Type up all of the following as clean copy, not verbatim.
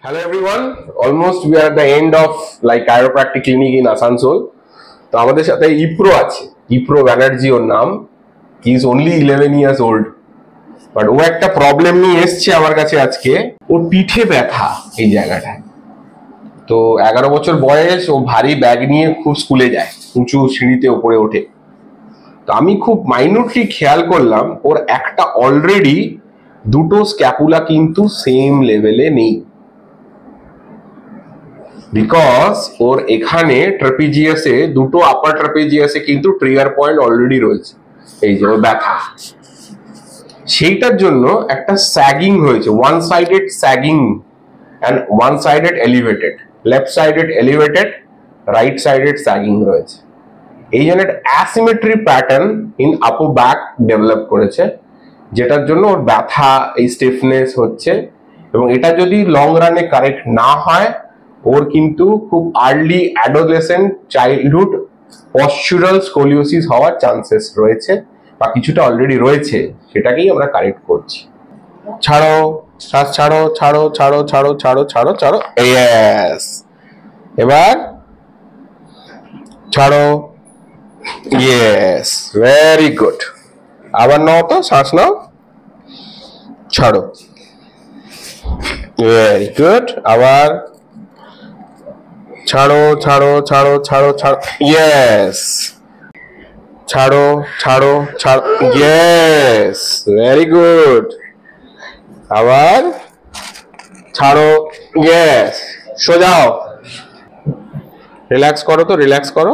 Hello everyone, almost we are at the end of like chiropractic clinic in Asansol. তো আমাদের সাথে ইপ্রো আছে, ইপ্রো ব্যানার্জি ওর নাম। He is only 11 years old, but ও একটা প্রবলেম নিয়ে এসছে আমার কাছে আজকে। ওর পিঠে ব্যথা এই জায়গাটায়। তো 11 বছর বয়স, ও ভারী ব্যাগ নিয়ে খুব স্কুলে যায়, উঁচু সিঁড়িতে উপরে ওঠে। তো আমি খুব মাইনুটলি খেয়াল করলাম ওর একটা অলরেডি দুটো স্ক্যাপুলা কিন্তু সেম লেভেলে নেই, বিকজ ওর এখানে ট্রাপিজিয়াসে দুটো আপার ট্রাপিজিয়াসে কিন্তু ট্রিগার পয়েন্ট অলরেডি রয়েছে, এই যে ওর ব্যথা। সেইটার জন্য একটা স্যাগিং হয়েছে, one sided sagging and one sided elevated, left sided elevated, right sided sagging রয়েছে। এই জন্য একটা asymmetry pattern in upper back develop করেছে, যেটার জন্য ওর ব্যথা, এই স্টিফনেস হচ্ছে। এবং এটা যদি লং রানে কারেক্ট না হয়, ওর কিন্তু খুব আর্লি অ্যাডোলেসেন্ট চাইল্ডহুড পশ্চুরাল স্কোলিওসিস হওয়ার চান্সেস রয়েছে, বা কিছুটা অলরেডি রয়েছে, সেটাকেই আমরা কারেক্ট করছি। ছাড়ো, শ্বাস ছাড়ো, ছাড়ো ছাড়ো ছাড়ো ছাড়ো ছাড়ো ছাড়ো, ইয়েস। এবার ছাড়ো, ইয়েস, ভেরি গুড। আবার নাও, তো শ্বাস নাও, ছাড়ো, ভেরি গুড। আবার ছাড়ো ছাড়ো ছাড়ো ছাড়ো ছাড়ো, ইয়েস। ছাড়ো ছাড়ো ছাড়ো, ইয়েস, ভেরি গুড। আবার ছাড়ো, ইয়েস। সোজাও, রিল্যাক্স করো, তো রিল্যাক্স করো,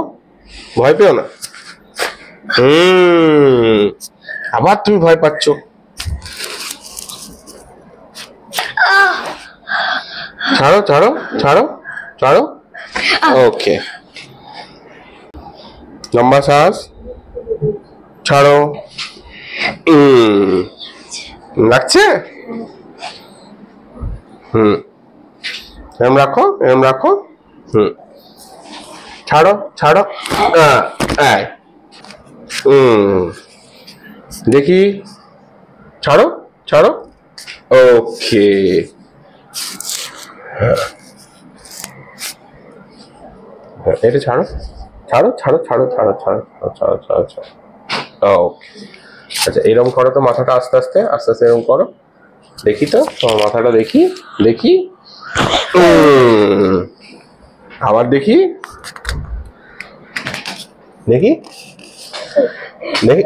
ভয় পেও না। আবার তুমি ভয় পাচ্ছ। ছাড়ো ছাড়ো ছাড়ো ছাড়ো, ওকে। লম্বা শ্বাস, ছাড়ো। লাগছে? এরম রাখো, এরম রাখো। ছাড়ো ছাড়ো, দেখি, ছাড়ো ছাড়ো, ওকে। এটা ছাড়ো ছাড়ো ছাড়ো ছাড়ো ছাড়ো ছাড়ো ছাড়ো ছাড়ো ছাড়ো, ওকে। আচ্ছা, এরকম করো তো, মাথাটা আস্তে আস্তে আস্তে আস্তে এরকম করো, দেখি তো তোমার মাথাটা, দেখি দেখি। আবার দেখি দেখি দেখি,